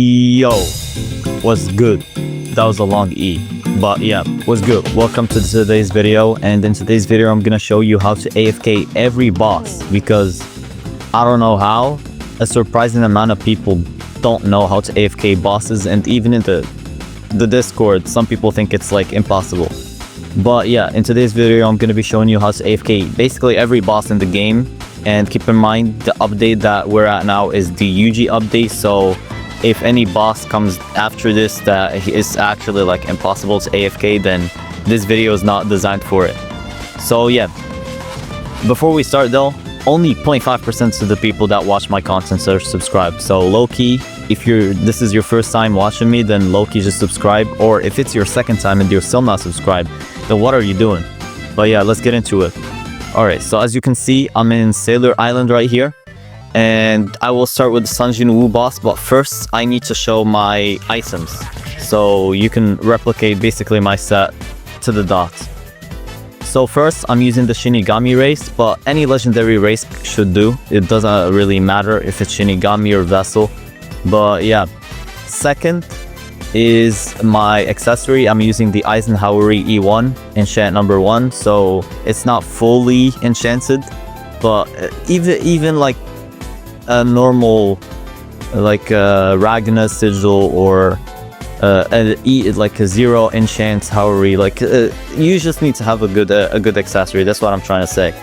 Yo, what's good? That was a long E, but yeah, what's good? Welcome to today's video, and in today's video I'm gonna show you how to AFK every boss, because I don't know how, a surprising amount of people don't know how to AFK bosses, and even in the Discord some people think it's like impossible. But yeah, in today's video I'm gonna be showing you how to AFK basically every boss in the game. And keep in mind, the update that we're at now is the Yuji update, so if any boss comes after this that is actually like impossible to AFK, then this video is not designed for it. So yeah, before we start though, only 0.5% of the people that watch my content are subscribed. So low-key, if this is your first time watching me, then low-key just subscribe. Or if it's your second time and you're still not subscribed, then what are you doing? But yeah, let's get into it. Alright, so as you can see, I'm in Sailor Island right here. And I will start with the Sanjin Wu boss, but first I need to show my items, so you can replicate basically my set to the dot. So first I'm using the Shinigami race, but any legendary race should do. It doesn't really matter if it's Shinigami or Vessel. But yeah, second is my accessory. I'm using the Eisen E1 enchant number 1, so it's not fully enchanted, but even like a normal like Ragna sigil or like a 0 enchant Haori, like you just need to have a good accessory. That's what I'm trying to say.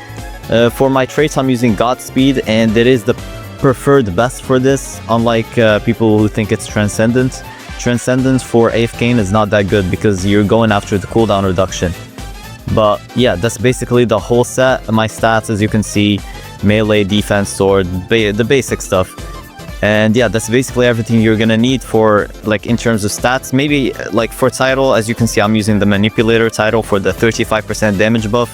For my traits I'm using Godspeed, and it is the preferred best for this, unlike people who think it's Transcendent. Transcendence for AFK is not that good because you're going after the cooldown reduction. But yeah, that's basically the whole set. My stats, as you can see, melee, defense, sword, the basic stuff. And yeah, that's basically everything you're gonna need for, like, in terms of stats. Maybe like for title, as you can see, I'm using the manipulator title for the 35% damage buff.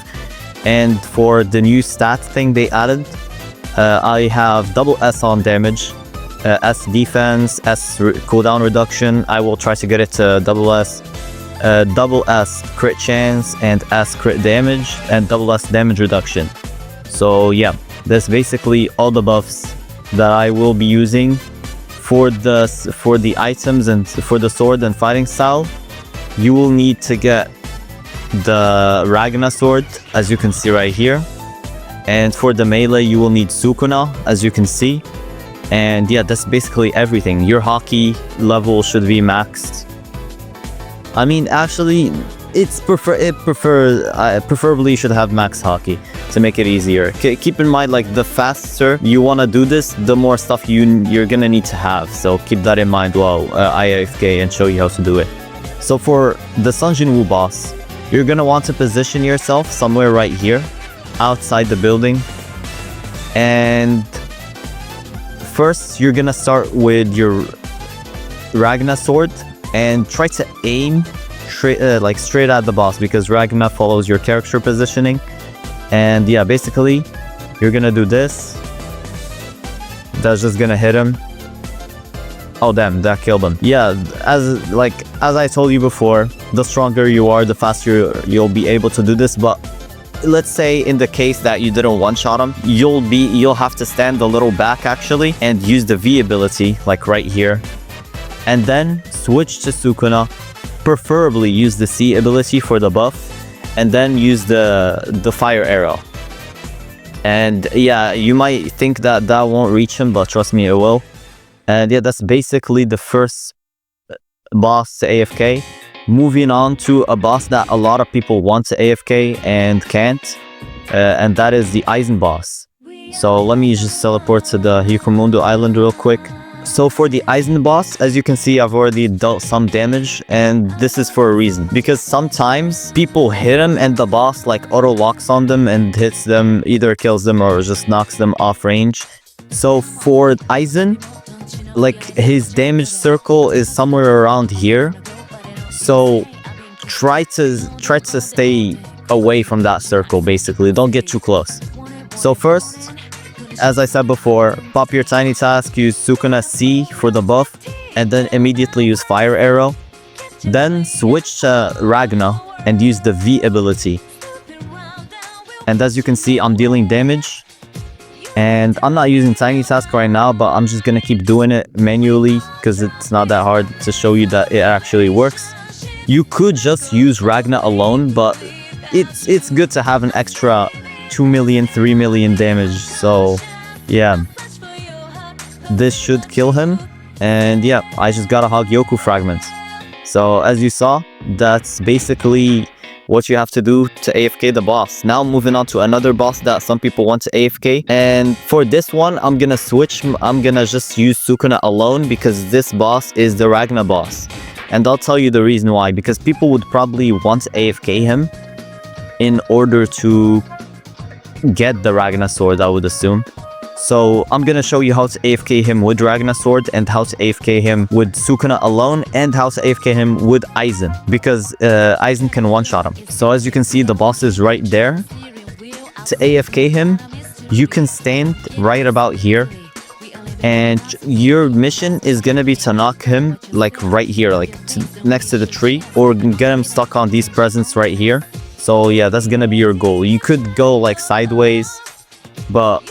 And for the new stat thing they added, I have double S on damage, S defense, S cooldown reduction. I will try to get it to double S crit chance, and S crit damage, and double S damage reduction. So yeah, that's basically all the buffs that I will be using for the items. And for the sword and fighting style, you will need to get the Ragna sword, as you can see right here. And for the melee you will need Sukuna, as you can see. And yeah, that's basically everything. Your hockey level should be maxed. I mean, actually, preferably you should have max hockey to make it easier. Keep in mind, like, the faster you want to do this, the more stuff you're gonna need to have. So keep that in mind while I AFK and show you how to do it. So for the Sanjin Wu boss, you're gonna want to position yourself somewhere right here, outside the building. And first, you're gonna start with your Ragna sword and try to aim straight at the boss, because Ragna follows your character positioning. And yeah, basically you're gonna do this. That's just gonna hit him. Oh damn, that killed him. Yeah, as I told you before, the stronger you are, the faster you'll be able to do this. But let's say in the case that you didn't one-shot him, you'll have to stand a little back actually and use the V ability, like right here, and then switch to Sukuna. Preferably use the C ability for the buff, and then use the fire arrow. And yeah, you might think that won't reach him, but trust me, it will. And yeah, that's basically the first boss to AFK. Moving on to a boss that a lot of people want to AFK and can't, and that is the Eisen boss. So let me just teleport to the Hikomundo Island real quick. So for the Eisen boss, as you can see, I've already dealt some damage, and this is for a reason. Because sometimes people hit him and the boss like auto locks on them and hits them, either kills them or just knocks them off range. So for Eisen, like, his damage circle is somewhere around here. So try to stay away from that circle, basically. Don't get too close. So first, as I said before, pop your tiny task, use Sukuna C for the buff, and then immediately use fire arrow. Then switch to Ragna and use the V ability. And as you can see, I'm dealing damage. And I'm not using Tiny Task right now, but I'm just gonna keep doing it manually because it's not that hard to show you that it actually works. You could just use Ragna alone, but it's good to have an extra 2 million, 3 million damage. So yeah, this should kill him. And yeah, I just gotta hug Yoku fragments. So as you saw, that's basically what you have to do to AFK the boss. Now moving on to another boss that some people want to AFK. And for this one, I'm gonna switch. I'm gonna just use Sukuna alone because this boss is the Ragna boss. And I'll tell you the reason why. Because people would probably want to AFK him in order to get the Ragna sword, I would assume. So I'm gonna show you how to AFK him with Ragna sword and how to AFK him with Sukuna alone and how to AFK him with Eisen because Eisen can one-shot him. So as you can see, the boss is right there. To AFK him, you can stand right about here and your mission is gonna be to knock him like right here, like next to the tree, or get him stuck on these presents right here. So yeah, that's gonna be your goal. You could go like sideways, but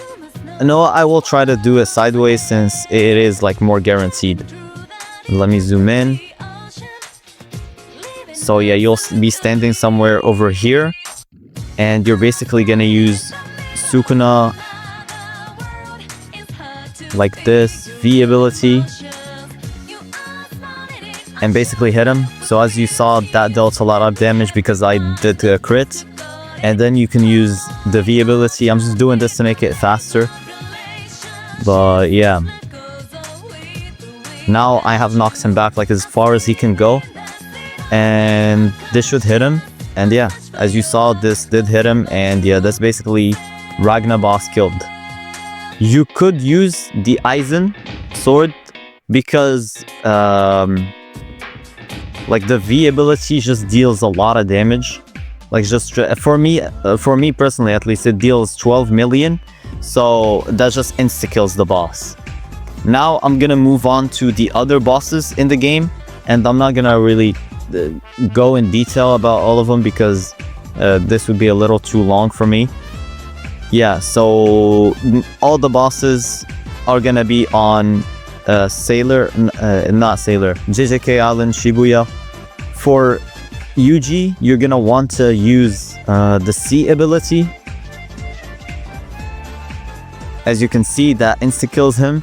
no, I will try to do it sideways since it is like more guaranteed. Let me zoom in. So yeah, you'll be standing somewhere over here and you're basically gonna use Sukuna like this, V ability, and basically hit him. So as you saw, that dealt a lot of damage because I did a crit. And then you can use the V ability. I'm just doing this to make it faster. But yeah, now I have knocked him back like as far as he can go, and this should hit him. And yeah, as you saw, this did hit him. And yeah, that's basically Ragna boss killed. You could use the Eisen sword because like the V ability just deals a lot of damage. Like just for me personally, at least, it deals 12 million. So that just insta-kills the boss. Now I'm gonna move on to the other bosses in the game, and I'm not gonna really go in detail about all of them because this would be a little too long for me. Yeah, so all the bosses are gonna be on not Sailor, JJK Island, Shibuya. For Yuji, you're gonna want to use the C ability. As you can see, that insta-kills him.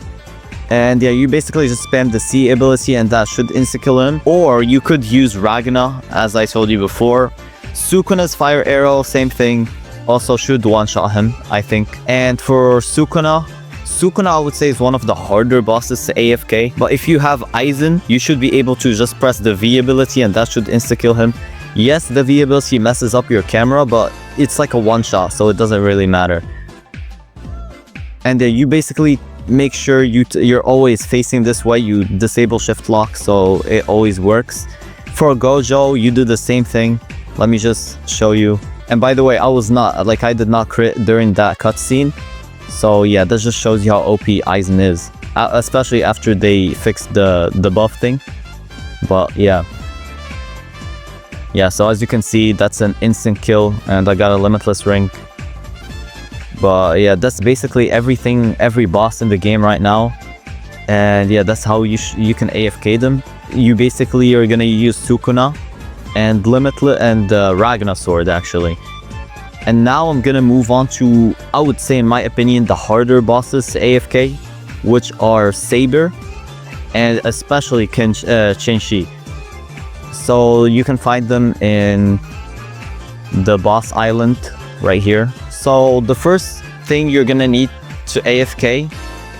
And yeah, you basically just spam the C ability and that should insta-kill him. Or you could use Ragna, as I told you before. Sukuna's fire arrow, same thing, also should one-shot him, I think. And for Sukuna I would say is one of the harder bosses to AFK. But if you have Eisen, you should be able to just press the V ability and that should insta-kill him. Yes, the V ability messes up your camera, but it's like a one-shot, so it doesn't really matter. And you basically make sure you're always facing this way. You disable shift lock, so it always works. For Gojo, you do the same thing. Let me just show you. And by the way, I did not crit during that cutscene. So yeah, that just shows you how OP Eisen is, especially after they fixed the buff thing. But yeah, so as you can see, that's an instant kill, and I got a limitless ring. But yeah, that's basically everything, every boss in the game right now. And yeah, that's how you can AFK them. You basically are gonna use Sukuna and Limitless and Ragna sword actually. And now I'm gonna move on to, I would say in my opinion, the harder bosses to AFK, which are Saber and especially Shinshi. So you can find them in the boss island right here. So the first thing you're gonna need to AFK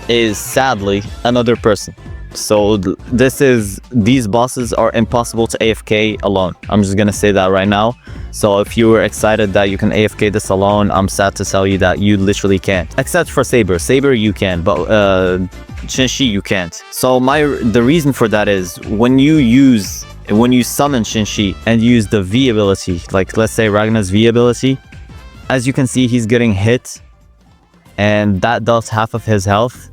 is, sadly, another person. So these bosses are impossible to AFK alone. I'm just gonna say that right now. So if you were excited that you can AFK this alone, I'm sad to tell you that you literally can't. Except for Saber. Saber you can, but Shinshi you can't. So the reason for that is when you summon Shinshi and use the V ability, like let's say Ragna's V ability, as you can see, he's getting hit, and that does half of his health.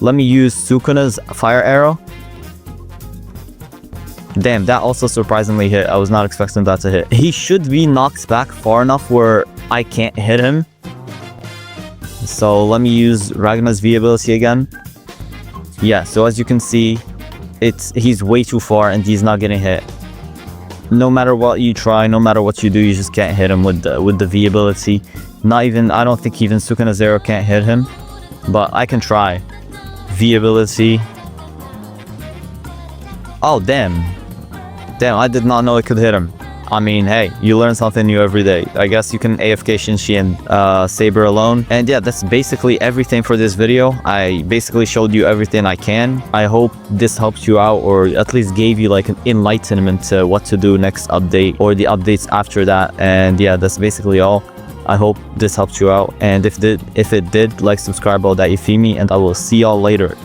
Let me use Sukuna's fire arrow. Damn, that also surprisingly hit. I was not expecting that to hit. He should be knocked back far enough where I can't hit him. So let me use Ragna's V ability again. Yeah, so as you can see, he's way too far and he's not getting hit. No matter what you try, no matter what you do, you just can't hit him with the V ability. Not even, I don't think even Sukuna Zero can't hit him, but I can try. V ability. Oh, damn, I did not know it could hit him. I mean, hey, you learn something new every day. I guess you can AFK Shinji and Saber alone. And yeah, that's basically everything for this video. I basically showed you everything I can. I hope this helped you out, or at least gave you like an enlightenment to what to do next update or the updates after that. And yeah, that's basically all. I hope this helped you out. And if it did, like, subscribe, all that, you feel me? And I will see y'all later.